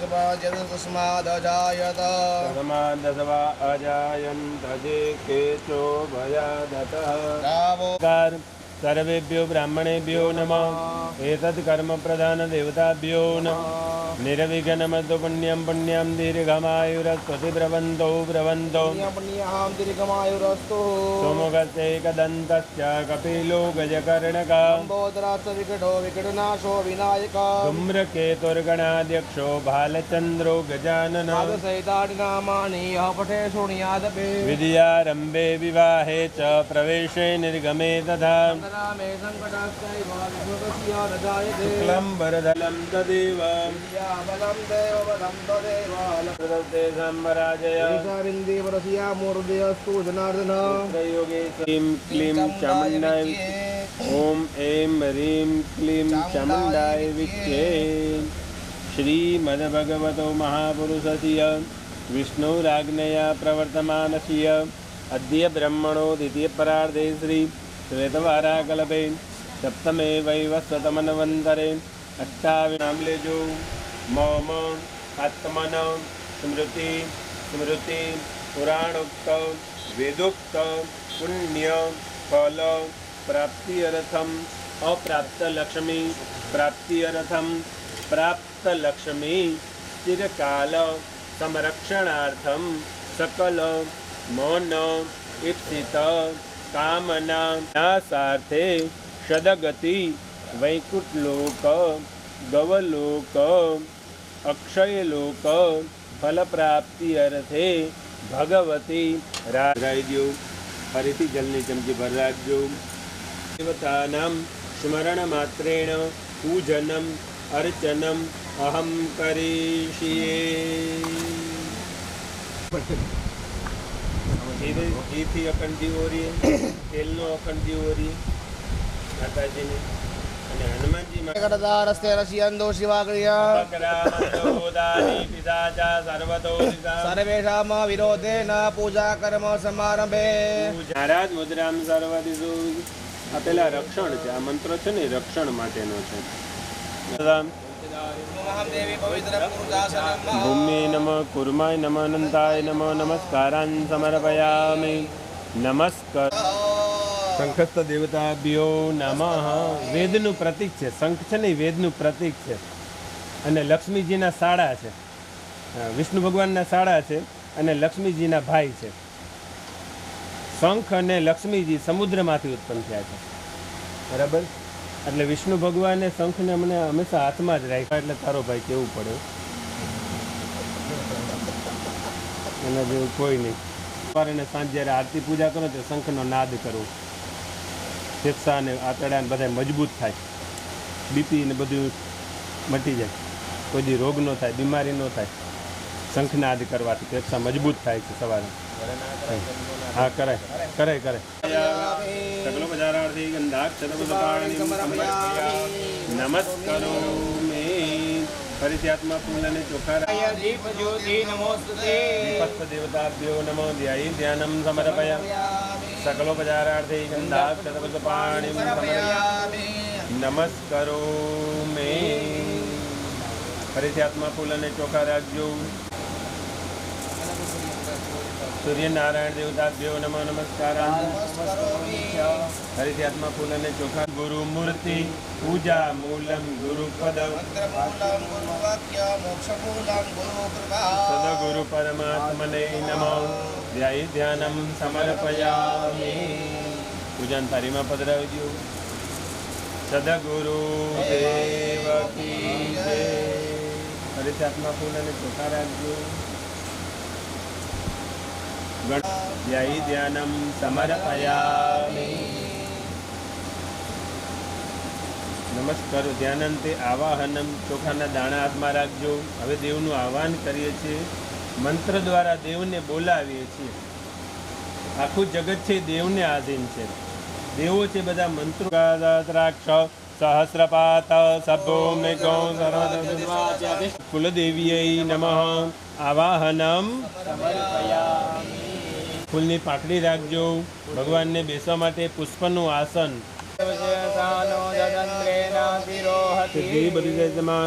तस्मादजायत तस्मादस्वा अजायन्त जे केचो भयादतः सर्वेभ्यो ब्राह्मणेभ्यो नमः। एतत् कर्म प्रधान देवताभ्यो नमः। निर्विघ्नमस्तु पुण्यं पुण्यं दीर्घमायुरस्वति ब्रवन्तो पुण्यां दीर्घमायुरस्तु सुमुखस्यैकदन्तश्च कपिलो गजकर्णकः लम्बोदराश्च विकटो विकटनाशो विनायकः धूम्रकेतुर्गणाध्यक्षो भालचन्द्रो गजाननः सहितानि नामानि यः पठे शृणुयादपि विद्यारम्भे विवाहे च प्रवेशे निर्गमे तथा शुक्लं वरदलं तदेव क्लीं क्लीं चामुण्डाय ॐ ऐं ह्रीं क्लीं चामुण्डाय विद्ये श्रीमद्भगवतो महापुरुषस्य विष्णुराज्ञया प्रवर्तमानस्य अद्य ब्रह्मणो द्वितीयपरार्धे श्री श्वेतवाराकल्पे सप्तमे वैवस्वतमन्वन्तरे अष्टाविनाम्लेजो मम आत्मन स्मृति स्मृति पुराणोक्त वेदोक्त पुण्य फल प्राप्त्यर्थम अप्राप्त लक्ष्मी प्राप्त्यर्थम प्राप्त लक्ष्मी चिरकाल संरक्षणार्थम सकल मौन इप्सित कामना सार्थे सदगति वैकुंठलोक गवलोक अक्षयलोक फल प्राप्ति अर्थे भगवती राजो फरीथी जलनी चमची भर राखजो। देवतानां स्मरण मात्रेण पूजनम अर्चनम अहम करिष्ये। घी अखंडी हो रही है, तेल नो अखंडी हो रही है माताजी ने અને હનુમાનજી કટદારસ્તે રસિયંદો શિવાક્રિયા બકરામંદોદાની પિતાચા સર્વતોદિકા સર્વેષામ વિરોધેન પૂજા કર્મ સમારંભે પૂજારાજ મુદ્રામ સર્વદિશુ। આ પેલા રક્ષણ છે, આ મંત્ર છે ને રક્ષણ માટેનો છે। ભૂમિ નમઃ કુર્માય નમઃ અનંતાય નમઃ નમસ્કારાન સમર્પયામિ। નમસ્કાર શંખસ્થ દેવતાભ્યો નમઃ। વેદનું પ્રતીક છે શંખ છે ને, વેદનું પ્રતીક છે અને લક્ષ્મીજીના સાડા છે, વિષ્ણુ ભગવાનના સાડા છે અને લક્ષ્મીજીના ભાઈ છે। શંખ અને લક્ષ્મીજી સમુદ્રમાંથી ઉત્પન્ન થયા છે, બરાબર। એટલે વિષ્ણુ ભગવાને શંખને અમને હંમેશા હાથમાં જ રાખ્યા, એટલે તારો ભાઈ કેવું પડે એના જેવું કોઈ નહીં। સવારે અને સાંજ જ્યારે આરતી પૂજા કરો તો શંખનો નાદ કરવો, ફેફસા અને આંતરડા ને બધા મજબૂત થાય, બીપી ને બધું મટી જાય, કોઈ દી રોગ ન થાય, બીમારી ન થાય। શંખનાદ કરવાથી ફેફસા મજબૂત થાય છે સવારે। હા કરાય કરાય કરાય। સકલો બજારાર્થી ગંધાક્ષરપુષ્પાણિ નમસ્કારો મે। ફરીથી આત્મા ફૂલ અને ચોખા દીપ જ્યોતિ નમોસ્તુતે દીપસ્થ દેવતાભ્યો નમો ધ્યાયી ધ્યાનમ સમર્પયામિ। સકલોપચારાર્થી ગંધાક્ષરપુષ્પાણિ નમસ્કારો મે। ફરીથી આત્મા ફૂલ અને ચોખા રાખજો। સૂર્યનારાયણ દેવતાભ્યો નમઃ નમસ્કારાન। ફરીથી આત્મા ફૂલ અને ચોખા। ગુરુ મૂર્તિ પૂજા મૂલમ ગુરુપદમ સદગુરુ પરમાત્મને નમઃ ધ્યાયી ધ્યાનમ સમર્પયામિ। પૂજાન થાળીમાં પધરાવી દો। સદગુરુ દેવ કી જય। ફરીથી આત્મા ફૂલ અને ચોખા રાખજો। ધ્યાયી ધ્યાનમ સમર્પયામિ। નમસ્કાર ધ્યાનંતે આવાહનમ ચોખાના દાણા હાથમાં રાખજો। હવે દેવનું આહ્વાન કરીએ છીએ, મંત્ર દ્વારા દેવને બોલાવીએ છીએ। આખું જગત છે દેવને આધીન છે, દેવો છે બધા મંત્રો। દ્રાક્ષ સહસ્રપાત સભો મૃગો કુલદેવીય નમઃ આવાહનમ સમર્પયામિ। ફૂલની પાકડી રાખજો। ભગવાનને બેસવા માટે પુષ્પનું આસન।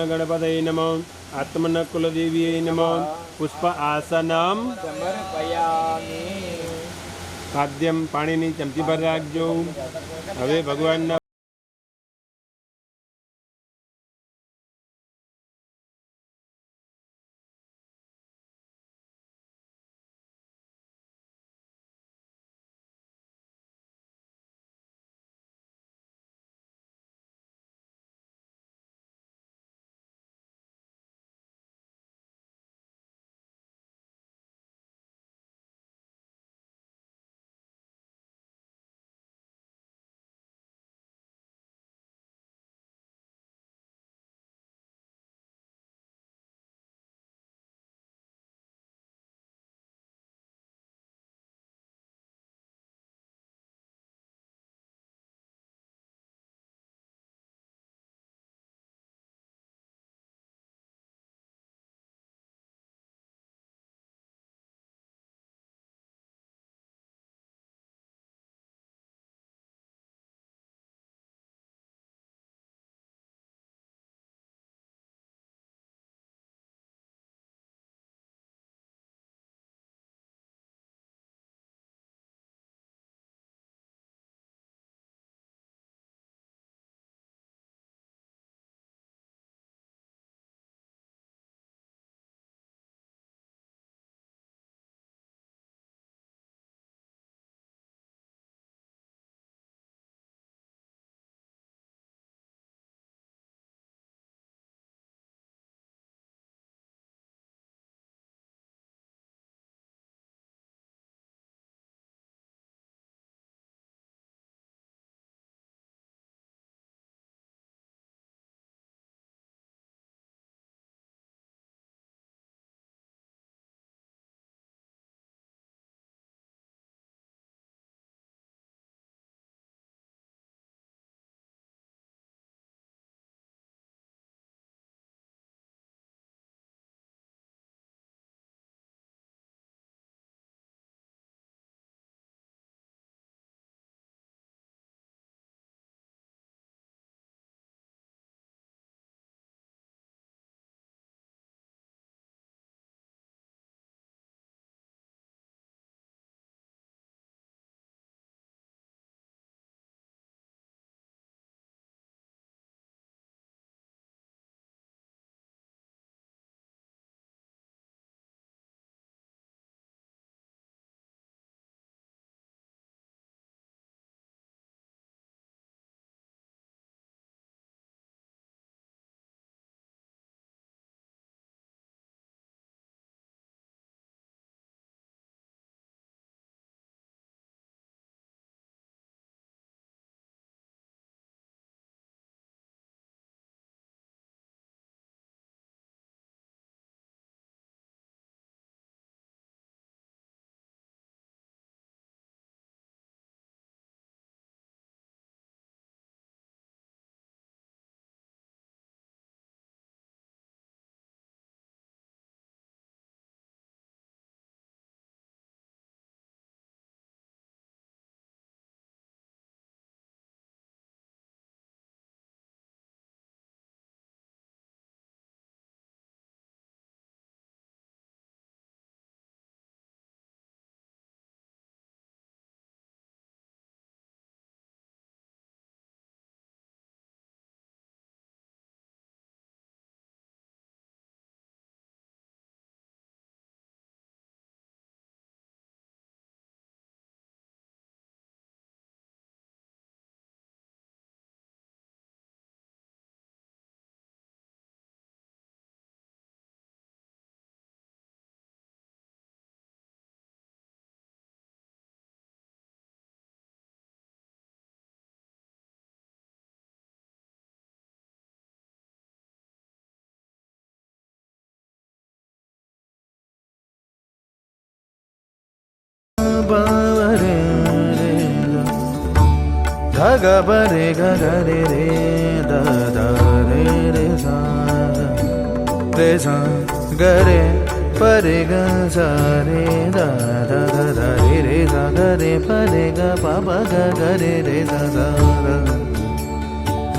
ગણપતય નમઃ। આત્મનકુલદેવીએ નમઃ. પુષ્પ આસનમ. સમર્પયામિ. ખાદ્યમ પાણીની ચમચી ભર રાખજો. હવે ભગવાનના re ga ga ba re ga ga re re da da re re sa ga re pa re ga sa re da da da da re re sa ga re pa re ga pa pa ga ga re re sa da da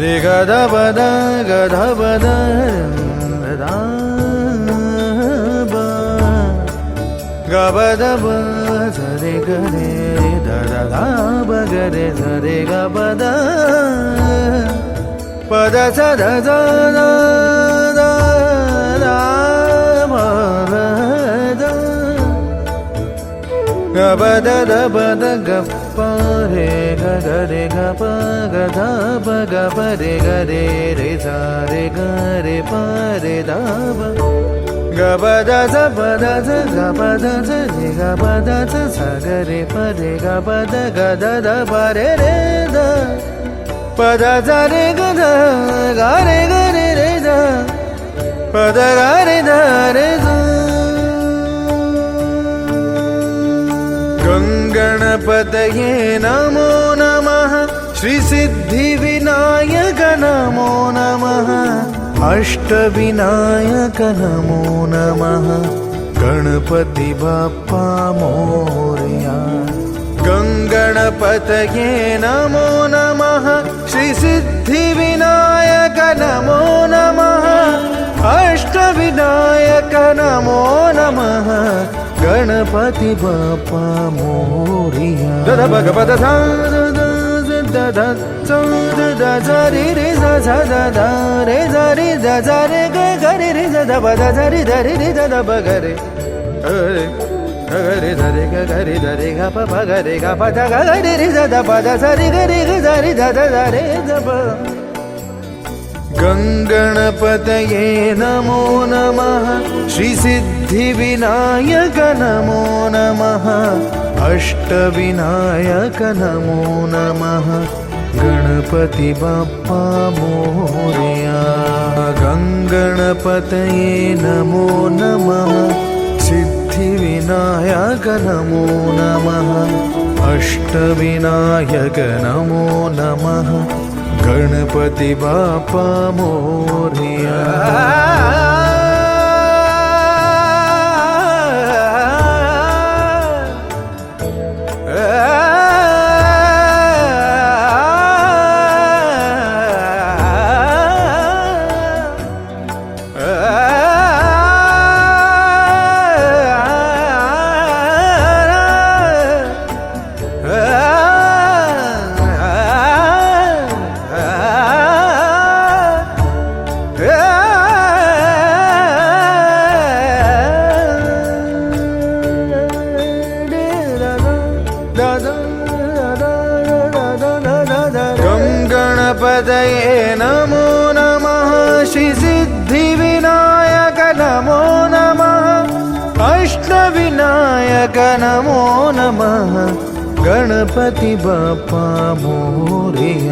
re ga da ba da da da ಗಬದಬ ಸರೆ ಗರೆ ದದ ಬಗರೆ ಸರೆ ಗಬದ ಪದ ಸದ ಗಬದ ಬದ ಗಪ್ಪ ರೇ ಗರೆ ಗಪ ಗದ ಬಗ ಪರೆ ಗರೆ ರೇ ಸಾರೆ ಗರೆ ಪರೆ ದಬ ಗಬದ ಪದ ಗಪದ ರೇ ಗಪದ ಸಗರೆ ಪರೆ ಗಪದ ಗದ ಪರೆ ರೇ ದ ಪದ ಸರೆ ಗದ ಗಾರೆ ಗರೆ ರೇ ದ ಪದ ಗಾರೆ ದರೆ ಗಂಗಣಪತಯೇ ನಮೋ ನಮಃ ಶ್ರೀ ಸಿದ್ಧಿವಿನಾಯಕ ನಮೋ ನಮಃ ಅಷ್ಟವಿನಾಯಕ ನಮೋ ನಮಃ ಗಣಪತಿ ಬಪ್ಪ ಮೋರ್ಯ ಗಂಗಣಪತಯೇ ನಮೋ ನಮಃ ಶ್ರೀ ಸಿದ್ಧಿವಿನಾಯಕ ನಮೋ ನಮಃ ಅಷ್ಟವಿನಾಯಕ ನಮೋ ನಮಃ ಗಣಪತಿ ಬಪ್ಪ ಮೋರಿಯ ದದ ಭಗವದ ಸರಿ ರೇ ಸದ ರೇ ಸರಿ ಸರಿ ಗರಿ ರೇ ಸದ ಪದ ಸರಿ ಧರಿ ರೇ ಸದ ಬಗರೆ ಗರಿ ಧರಿ ಗರಿ ಧರಿ ಗ ಪ ಗರಿ ಗ ಪದ ಗರಿ ರೇ ಸದ ಪದ ಸರಿ ಗರಿ ಸರಿ ದದ ಧರೆ ದಬ ಗಂಗಣಪತಯೇ ನಮೋ ನಮಃ ಶ್ರೀ ಸಿದ್ಧಿವಿನಾಯಕ ನಮೋ ನಮಃ ಅಷ್ಟವಿನಾಯಕ ನಮೋ ನಮಃ ಗಣಪತಿ ಬಪ್ಪ ಮೋರ್ಯ ಗಂಗಣಪತಯೇ ನಮೋ ನಮಃ ಸಿದ್ಧಿವಿನಾಯಕ ನಮೋ ನಮಃ ಅಷ್ಟವಿನಾಯಕ ನಮೋ ನಮಃ ಗಣಪತಿ ಬಾಪ ಮೋರ್ಯ ಗಂಗಣಪತಯೇ ನಮೋ ನಮಃ ಶ್ರೀ ಸಿದ್ಧಿವಿನಾಯಕ ನಮೋ ನಮಃ ಅಷ್ಟವಿನಾಯಕ ನಮೋ ನಮಃ ಗಣಪತಿ ಬಪ್ಪ Morya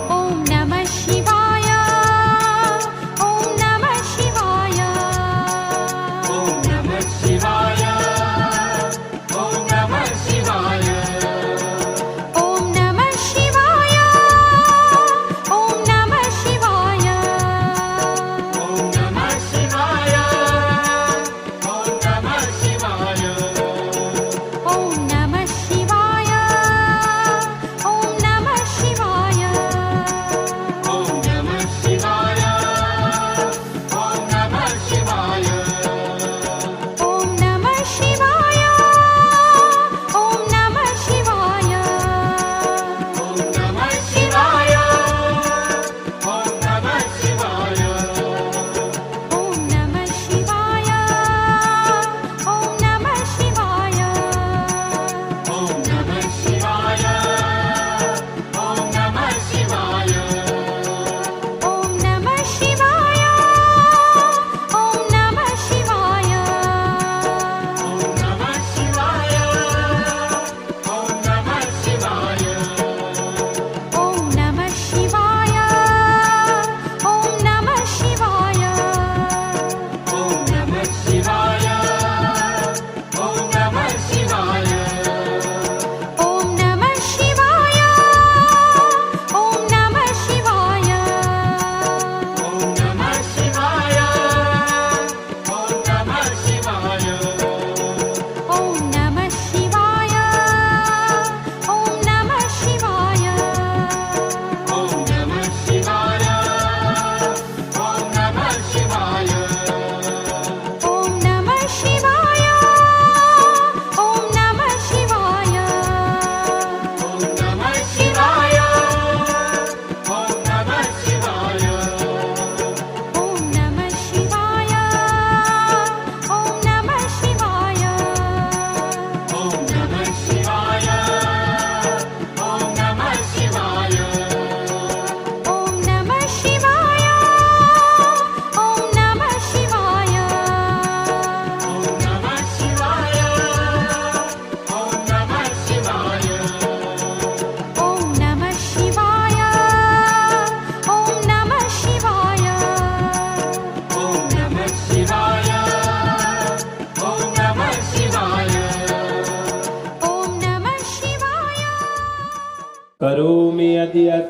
Om Namah Shivaya. Om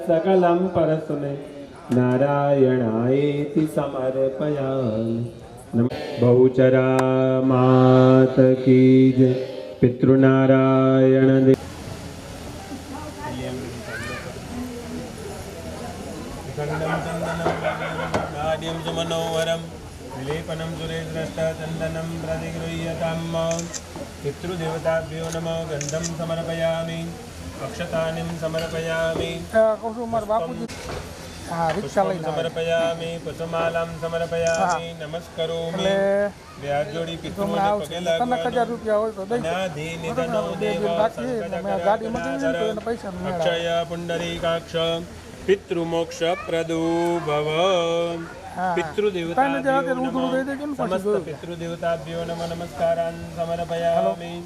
सकलं परस्मै नारायणायेति समर्पयामि। बहुचरा मात की जय। पितृनारायण देव नाड्यं सुमनोहरं विलेपनं सुरेन्द्रष्टा चन्दनं प्रतिगृह्यतां। पितृदेवताभ्यो नमः। गन्धं समर्पयामि, अक्षतानिं समर्पयामि, पुष्पं समर्पयामि, पुष्पमालां समर्पयामि, नमस्करोमि। व्याज जोड़ी पितृઓને પગે લાગવાનું। અનાધિ નિધનો દેવ સંકટકરાધર અક્ષય પુંડરીકાક્ષ પિતૃમોક્ષ પ્રદો ભવ। પિતૃદેવતાભ્યો નમઃ। સમસ્ત પિતૃદેવતાભ્યો નમઃ નમસ્કારાન સમર્પયામિ।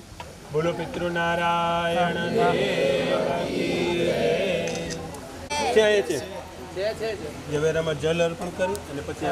બોલો પિતૃનારાયણ દેવ કી જય। છે ઝવેરામાં જલ અર્પણ કરી અને પછી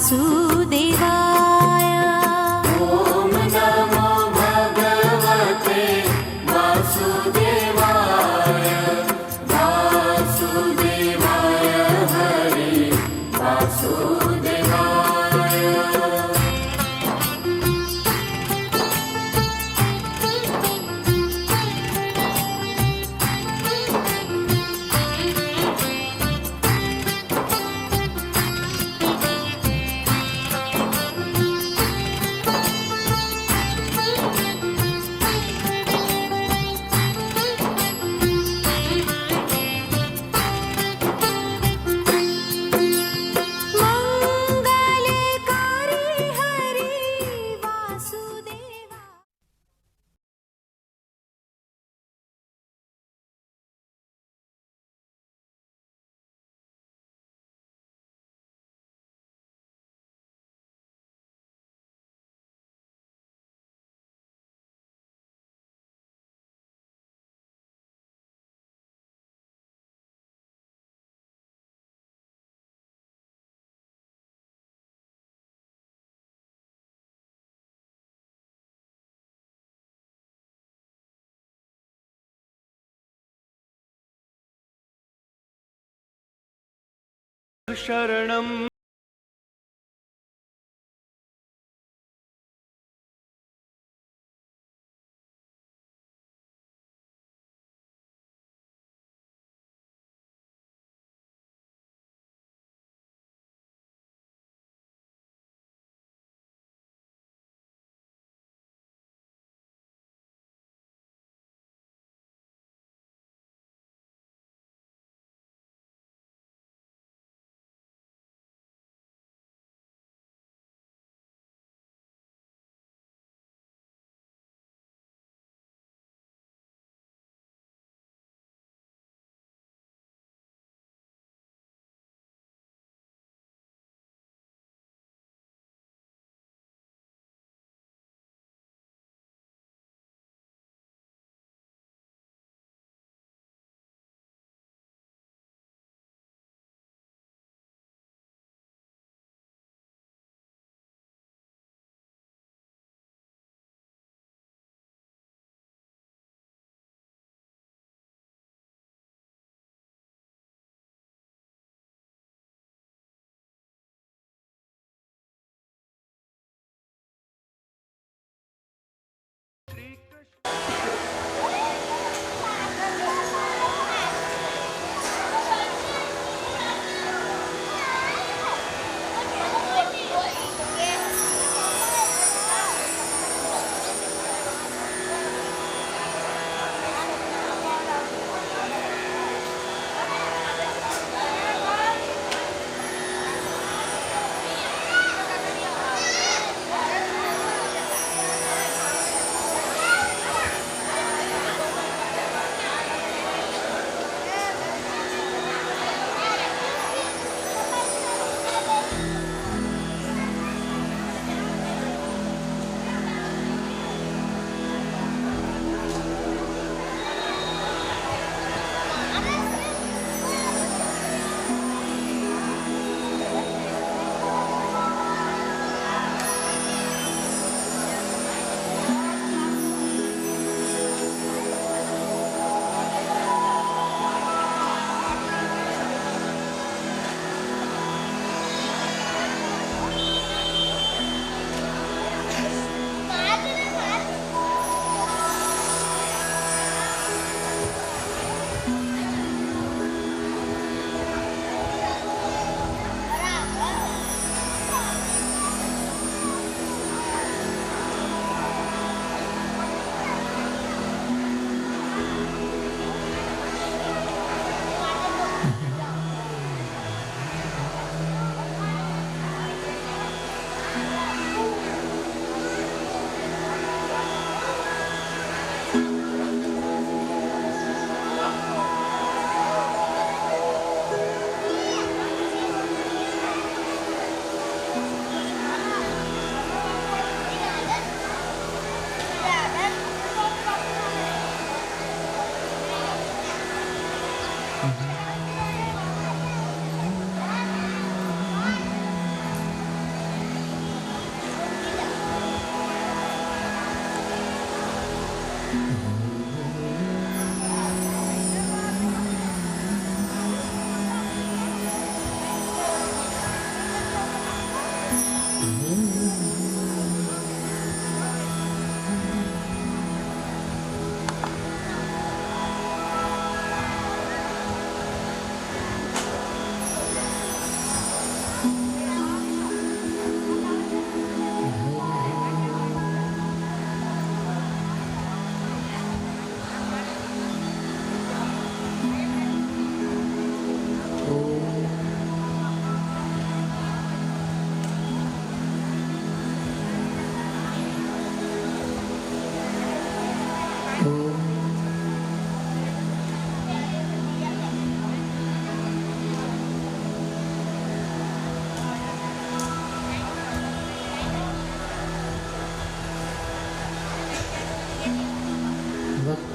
वासुदेवाय ॐ नमो भगवते वासुदेवाय वासुदेवाय हरे वासुदेवाय शरणं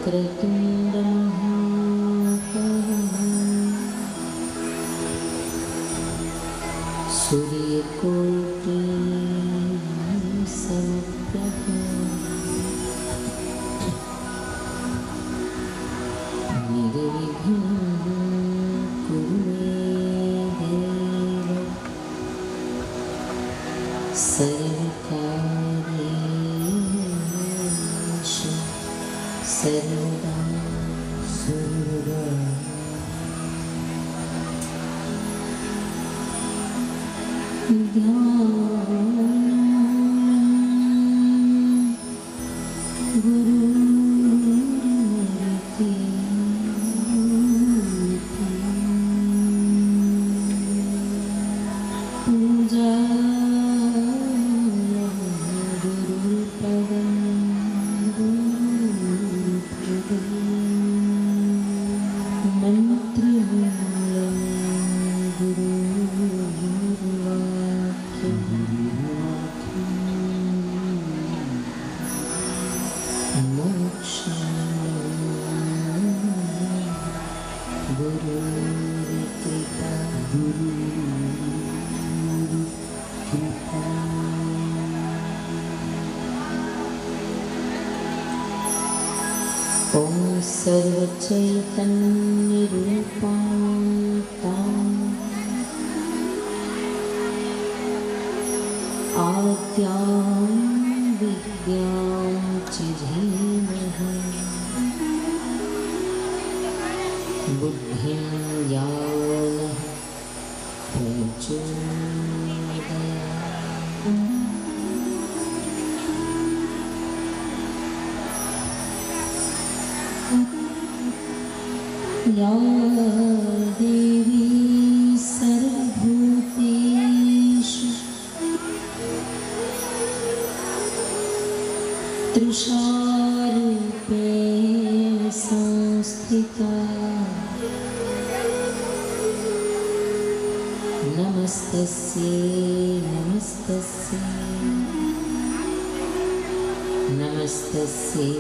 वक्रतुण्ड सूर्यकोटि समप्रभ निर्विघ्नं कुरु मे देव सर्वकार्येषु सर्वदा ॐ सर्वचैतन्यरूपां आद्यां विद्यां च धीमहि बुद्धिं यानः प्रचोदयात्। या देवी सर्वभूतेषु तृषारूपेण संस्थिता नमस्तस्यै नमस्तस्यै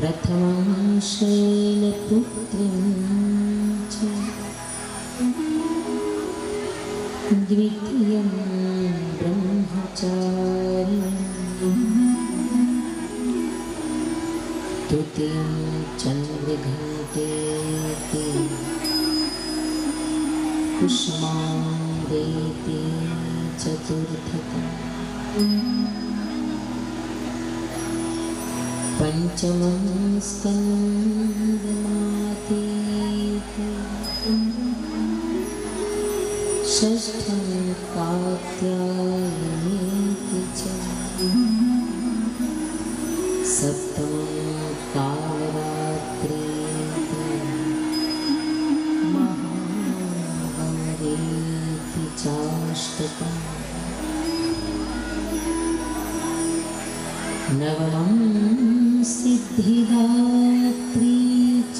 प्रथमं शैलपुत्रीं च द्वितीयं ब्रह्मचारिणं तृतीयं चन्द्रघण्टेति कुष्माण्डेति चतुर्थकम् पंचमं स्कन्दमातीति षष्ठं कात्यायनीति च सप्तमं कालरात्रीति महागौरीति चाष्टकम् नवमं सिद्धिदात्री च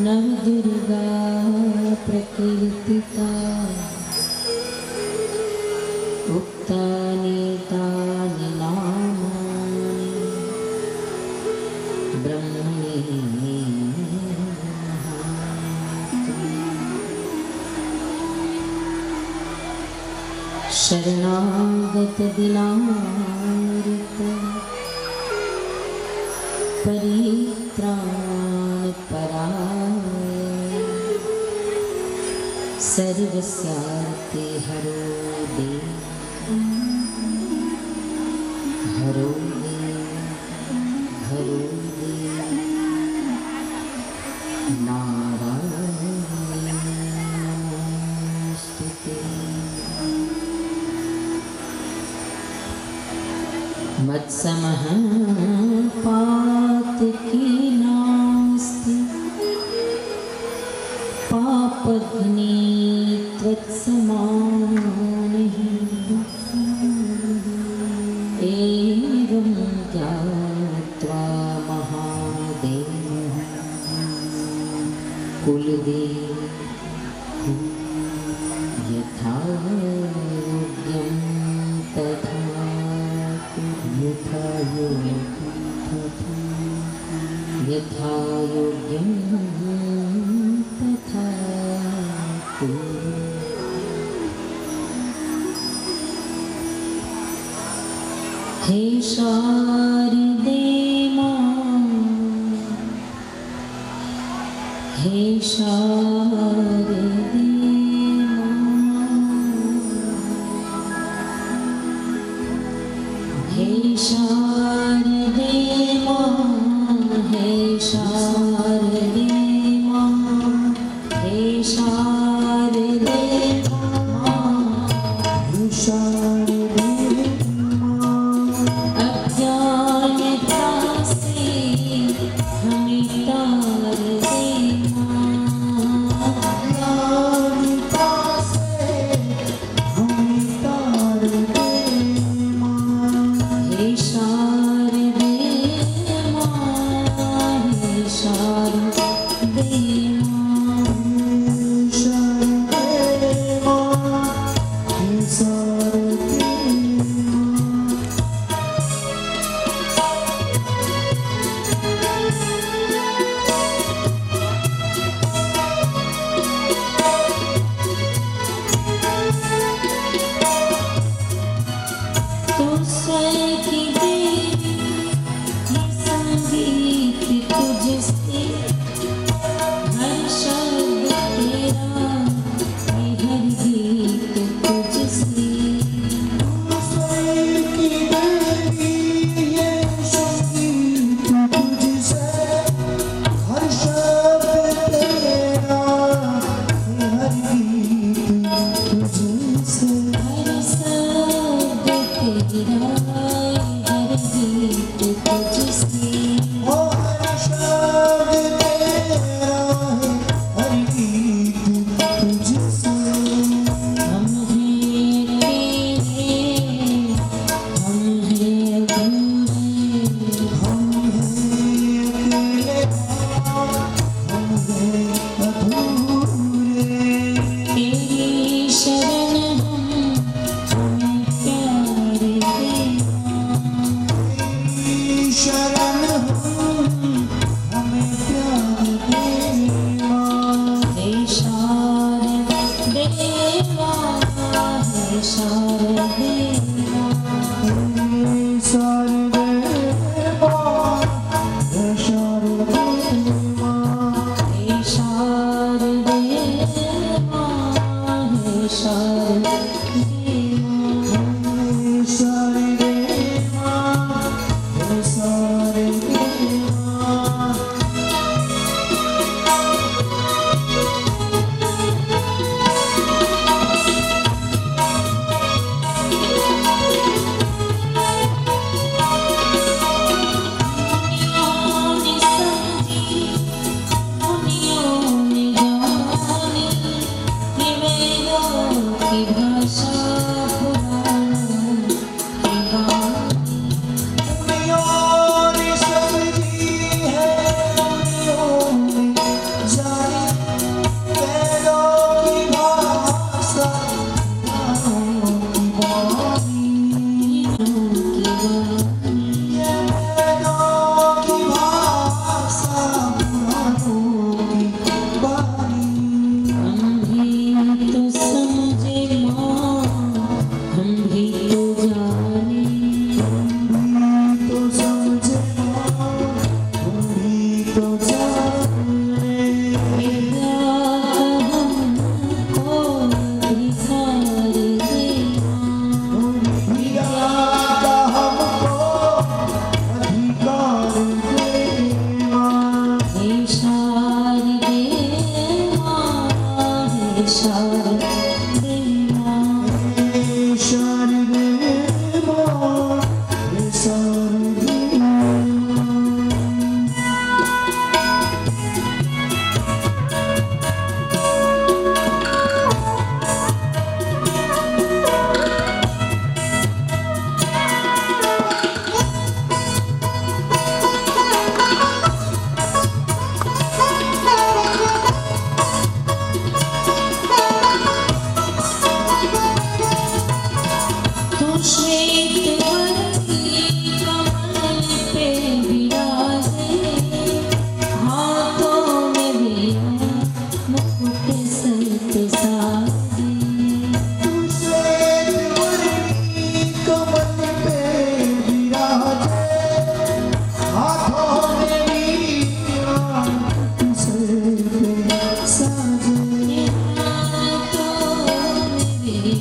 नवदुर्गा प्रकीर्तिता उक्तानि तानि नामानि ब्रह्मणे शरणागत दिनामृत परित्राणपराय सर्वस्यार्थे हरो देव हरो देव हरो देव नारायण नमोस्तुते। मत्समः पातकी नास्ति पापघ्ने त्वत्समानिः एवं ज्ञात्वा महादेवः कुलदेवः हे शारदे मां हे शारदे मां हे शारदे मां हे शारदे मां हे शारदे मां हे शारदे अज्ञानता से हमें तार दे अज्ञानता से हमें तार दे हे शारदे मां हे शारदे मां शारदे मां हे शारदे तो की दे ये संगीत तुझसे हर शब्द तेरा ये हर गीत तुझसे की दे ये संगीत तुझसे हर शब्द तेरा ये हर गीत तुझसे हर शब्द तेरा हर गीत तुझसे ओ हर शब्द तेरा हर गीत तुझसे हम हैं तेरे हम हैं अधूरे हम हैं अकेले हम हैं अधूरे तेरी शरण हमें प्यार दे शरण हमें प्यार दे हे शारदे मां हे शारदे हे शारदे मां हे शारदे मां हे शारदे मां हे शारदे मां हे शारदे मां हे शारदे मां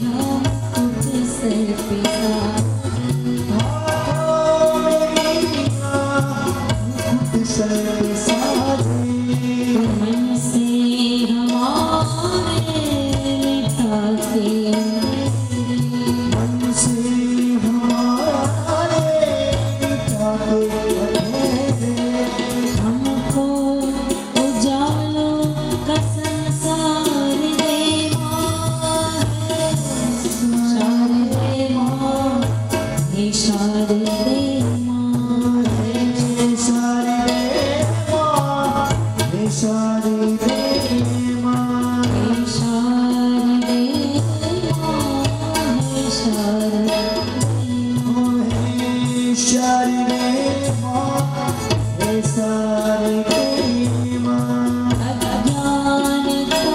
हम कुछ सर पे हाथों में वीणा मुकुट सर पे साजे मन से हमारे मिटा के मन से हमारे मिटा के अंधेरे हमको उजालों का संसार दे शारदे माँ हे शारदे माँ हे शारदे माँ हे शारदे माँ हे शारदे माँ हे शारदे हे शारदे माँ हे शारदे माँ अज्ञानता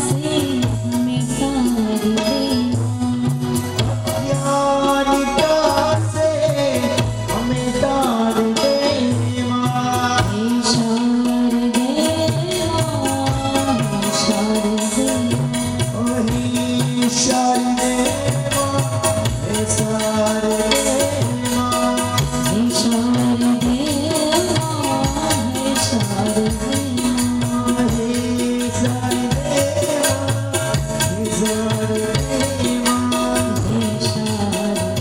से हमें तार दे ज्ञानिका से हमें तार दे माँ हे शारदे माँ हे शारदे ओ हे शारदे माँ हे शारदे माँ हे शारदे माँ हे शारदे माँ हे शारदे माँ हे शारदे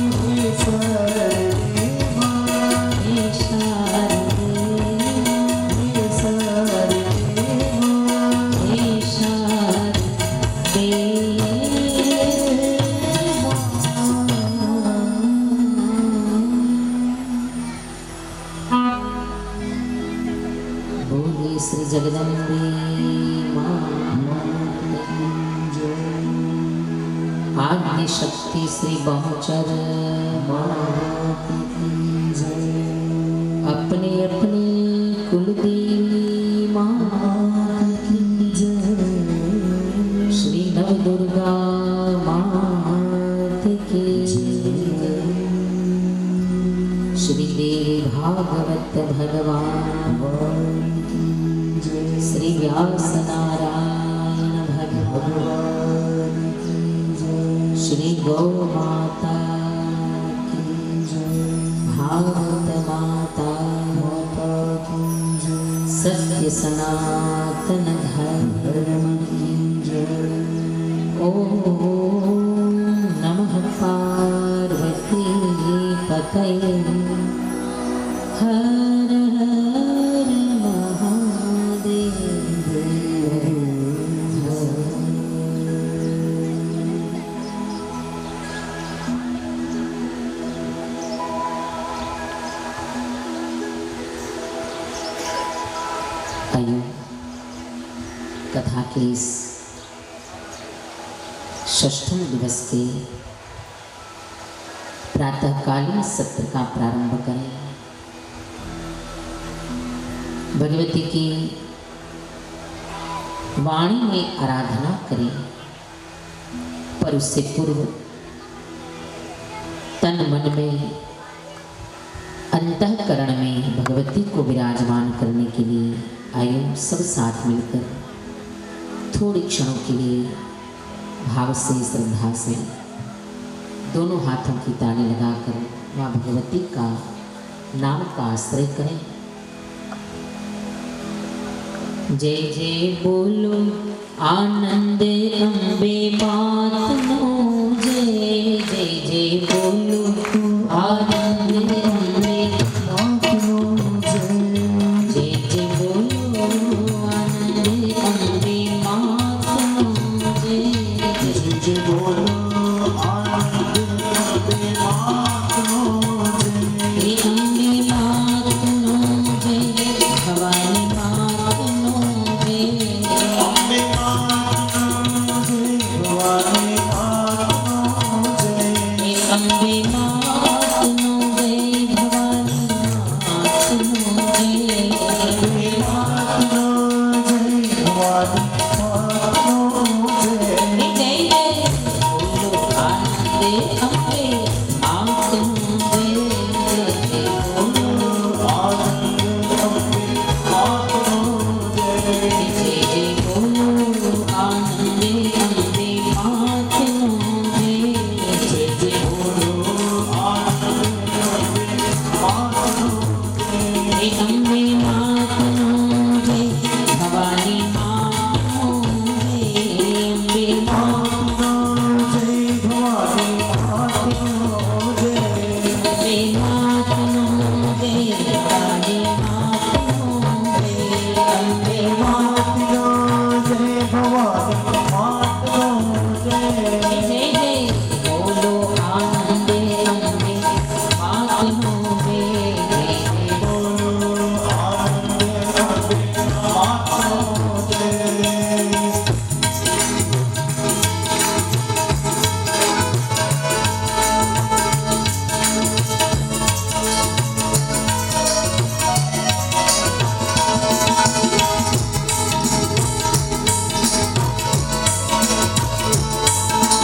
हे शारदे माँ हे शारदे हे शारदे माँ हे शारदे बोले श्री जगदम्बे माँ आद्य शक्ति श्री बहुचर अपने अपने कुलदेवी माँ श्री नव दुर्गा मात की श्री देवी भागवत भगवान श्री व्यास नारायण भगवान श्री गौ माता की भागवत माता सत्य सनातन धर्म ओम नमः पार्वती पतये हर हर महादेव आइए कथा के इस षष्ठम दिवस के प्रातःकालीन सत्र का प्रारंभ करें। भगवती की वाणी में आराधना करें, पर उससे पूर्व तन मन में अंतःकरण में भगवती को विराजमान करने के लिए आइए सब साथ मिलकर थोड़े क्षणों के लिए भाव से श्रद्धा से दोनों हाथों की ताली लगाकर माँ भगवती का नाम का आश्रय करें। जय जय बोलो आनंद अम्बे मात नो जय जय जय बोलो आनंद अम्बे मात नो जय जय बोलो आनंद अम्बे मात नो जय जय बोलो हे अम्बे मात नो जय भवानी मात नो जय भवानी माँ જય જય બોલો આનંદે અંબે માતનો જય જય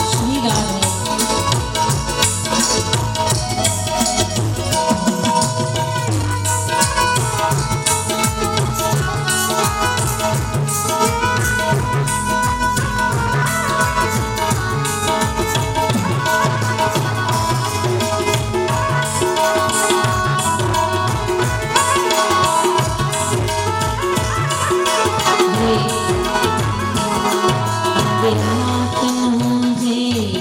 શ્રી રાધે જય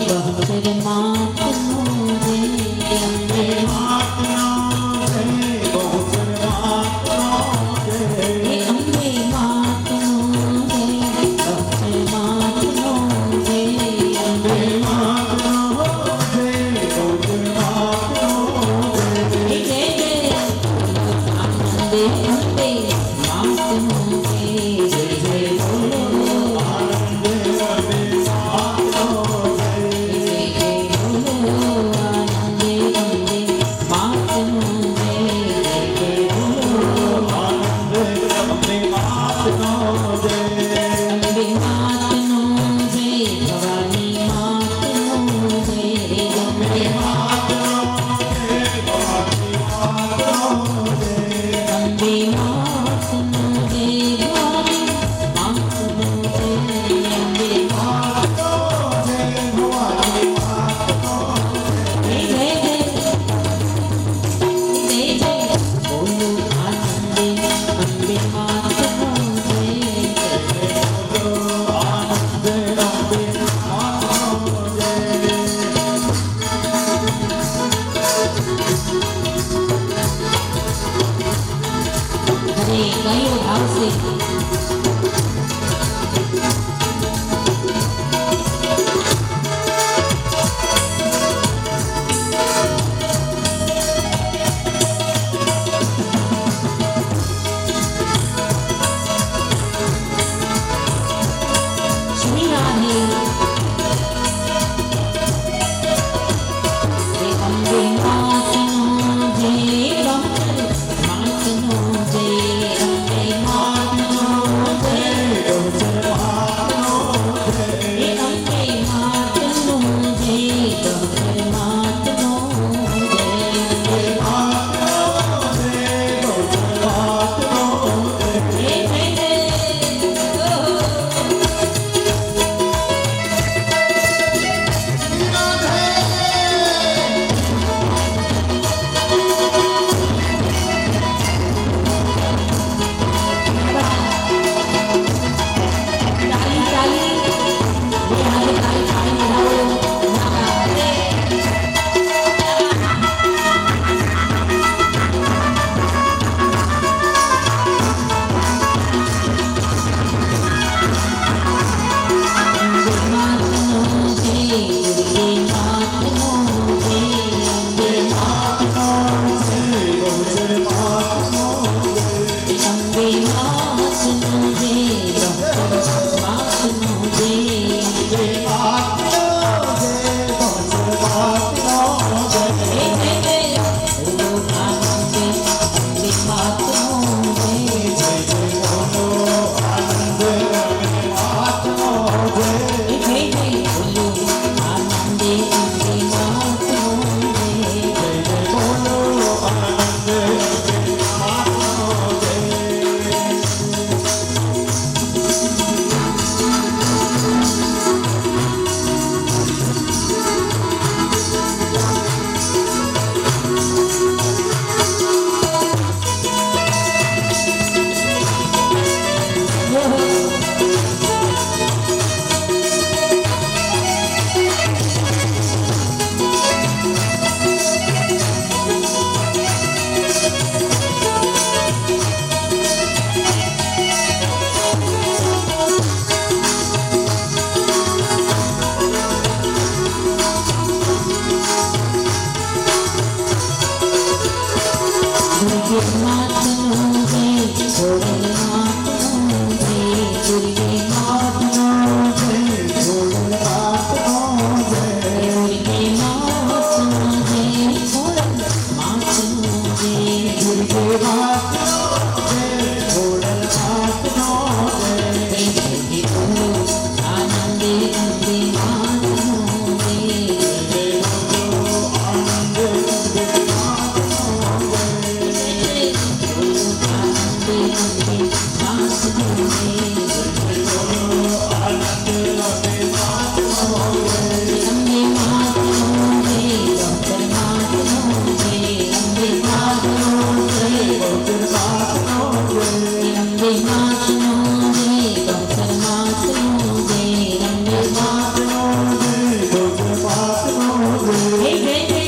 અંબે માતનો જય ડોક્ટર માતનો જય અંબે માતનો જય ડોક્ટર માતનો જય અંબે માતનો જય ડોક્ટર માતનો જય અંબે માતનો જય ડોક્ટર માતનો જય જય જય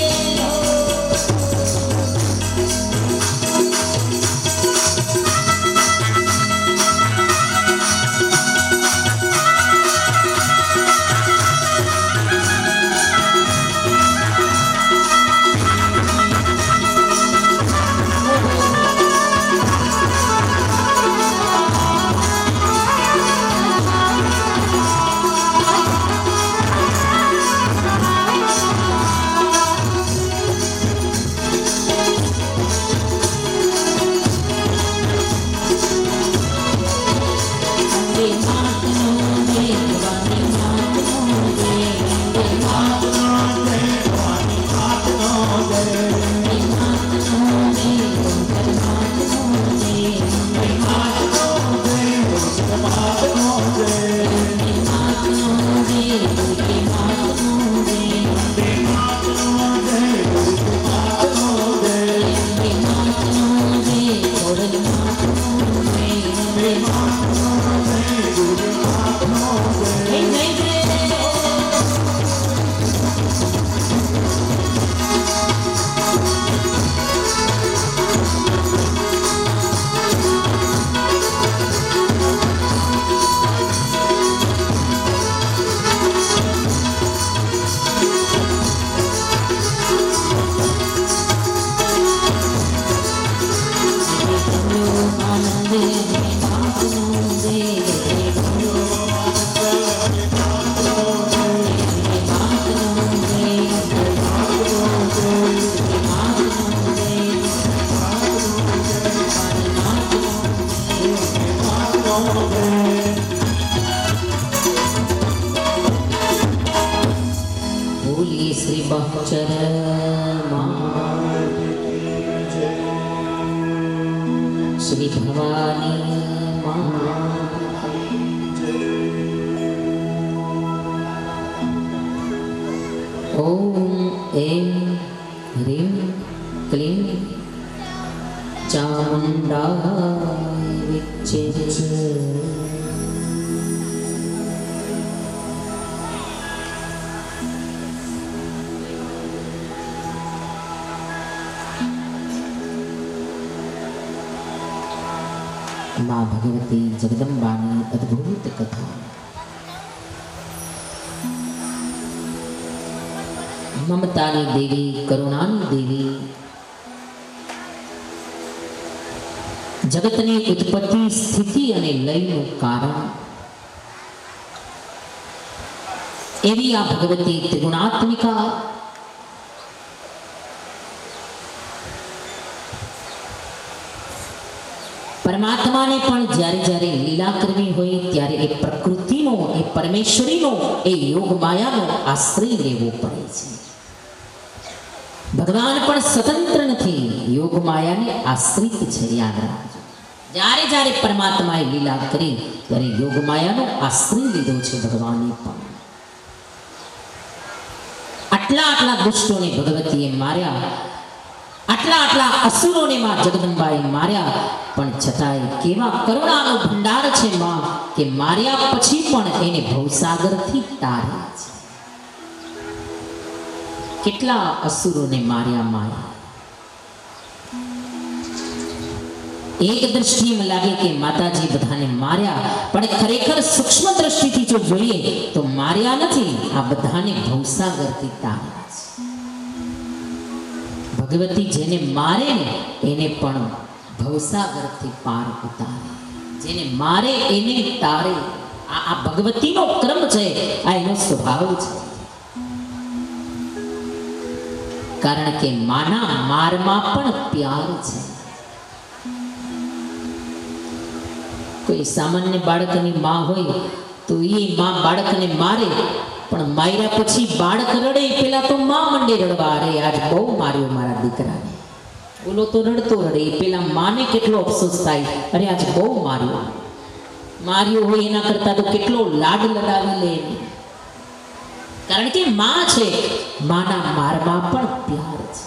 बोलिए श्री बहुचर श्री भवानी ओम ऐं ह्रीं क्लीं चामुण्डाय विच्चे माँ भगवती जगदम्बानी अद्भुत कथा। ममतानी देवी, करुणानी देवी, जगतनी उत्पत्ति स्थिति अने लयનું કારણ એવી આ ભગવતી ત્રિગુણાત્મિકા પરમાત્માને પણ જ્યારે જ્યારે લીલા કરવી હોય ત્યારે એ પ્રકૃતિનો, એ પરમેશ્વરીનો, એ યોગ માયાનો આશ્રય લેવો પડે છે. ભગવાન પણ સ્વતંત્ર નથી, યોગ માયાને આશ્રિત છે. યાદ રાખજો, જ્યારે જ્યારે પરમાત્માએ લીલા કરી ત્યારે યોગ માયાનો આશ્રય લીધો છે ભગવાને પણ. આટલા આટલા દુષ્ટોને ભગવતીએ માર્યા, આટલા આટલા અસુરોને માં જગદંબાએ માર્યા, પણ છતાંય કેવા કરુણાનો ભંડાર છે માં કે માર્યા પછી પણ એને ભવસાગરથી તાર્યા છે. કેટલા અસુરોને માર્યા માયા. એક દ્રષ્ટિએ લાગે કે માતાજી બધાને માર્યા, પણ ખરેખર સૂક્ષ્મ દ્રષ્ટિથી જો જોઈએ તો માર્યા નથી, આ બધાને ભવસાગરથી તાર્યા છે. ભગવતી જેને મારે ને એને પણ ભવસાગરથી પાર ઉતારે, જેને મારે એને તારે. આ ભગવતીનો ક્રમ છે, આ એનો સ્વભાવ છે. કારણ કે માના મારમાં પણ પ્યાર છે. કોઈ સામાન્ય બાળકની માં હોય તો એ માં બાળકને મારે, પણ માર્યા પછી બાળક રડે પેલા તો માં મંડે રડવા, અરે આજ બહુ માર્યો મારા દીકરાને. ઓલો તો રડતો રડે, પેલા માને કેટલો અફસોસ થાય, અરે આજ બહુ માર્યો હોય એના કરતા તો કેટલો લાડ લડાવી લે. કારણ કે માં છે, માના મારમાં પણ પ્યાર છે.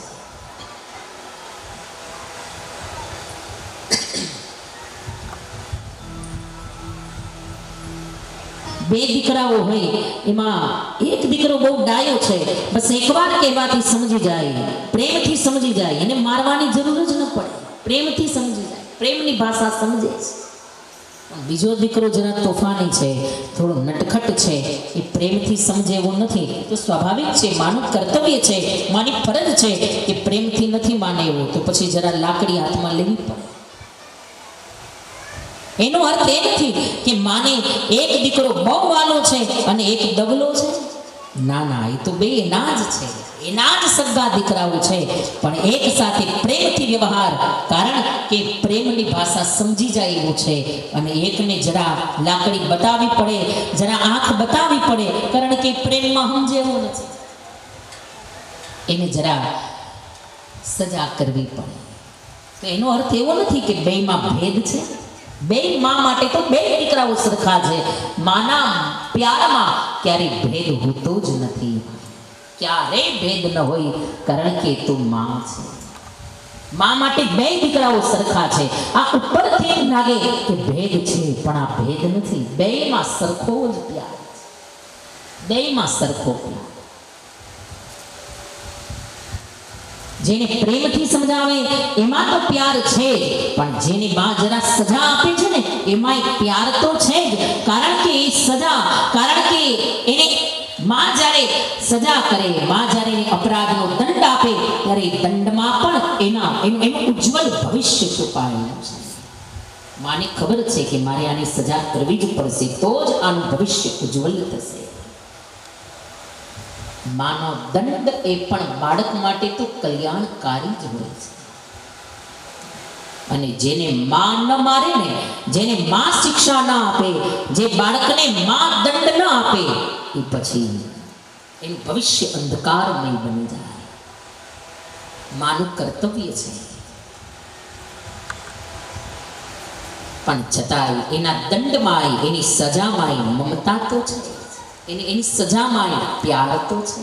બે દીકરાઓ હોય એમાં એક દીકરો બહુ ડાયો છે, બસ એકવાર કહેવાથી સમજી જાય, પ્રેમથી સમજી જાય, એને મારવાની જરૂર જ ન પડે, પ્રેમથી સમજી જાય, પ્રેમની ભાષા સમજે છે. બીજો દીકરો જરા તોફાની છે, થોડો નટખટ છે, એ પ્રેમથી સમજે એવો નથી. તો સ્વાભાવિક છે, માનું કર્તવ્ય છે, માની ફરજ છે કે પ્રેમથી નથી માને એવો, તો પછી જરા લાકડી હાથમાં લેવી પડે. એનો અર્થ એ નથી કે માને એક દીકરો બહુ વાલો છે અને એક દગલો છે. ના ના, એ તો બે એના જ છે, એના જ સગા દીકરાઓ છે, પણ એક સાથે પ્રેમથી વ્યવહાર, કારણ કે પ્રેમની ભાષા સમજી જાય એવું છે. અને એકને જરા લાકડી બતાવવી પડે, જરા આંખ બતાવવી પડે, કારણ કે પ્રેમમાં સમજે એવું નથી, એને જરા સજા કરવી પડે. તો એનો અર્થ એવો નથી કે બેયમાં ભેદ છે. બે માં માટે તો બે દીકરાઓ સરખા છે. માના પ્યારમાં ક્યારેય ભેદ હોતો જ નથી, ક્યારેય ભેદ ન હોય, કારણ કે તો માં છે. માં માટે બે દીકરાઓ સરખા છે. આ ઉપરથી એમ લાગે કે ભેદ છે, પણ આ ભેદ નથી. બેયમાં સરખો જ પ્યાર છે, બેયમાં સરખો પ્યાર. જેને પ્રેમથી સમજાવે એમાં તો પ્યાર છે, પણ જેની માં જરા સજા આપે છે ને એમાં પ્યાર તો છે જ. કારણ કે એ સજા, કારણ કે એને માં જ્યારે સજા કરે, માં જ્યારે એને અપરાધનો દંડ આપે, ત્યારે એ દંડમાં પણ એનું ઉજ્જવલ ભવિષ્ય છુપાયેલું છે. માને ખબર છે કે મારે આની સજા કરવી જ પડશે, તો જ આનું ભવિષ્ય ઉજ્જવલ થશે. માનો દંડ એ પણ બાળક માટે તો કલ્યાણકારી જ હોય છે. અને જેને માં ન મારે ને, જેને માં શિક્ષા ન આપે, જે બાળકને માં દંડ ન આપે, એ પછી એનું ભવિષ્ય અંધકારમય બની જાય. માનું કર્તવ્ય છે, પણ છતાંય એના દંડમાં, એની સજામાં મમતા તો છે, એની સજામાં પ્યાર તો છે.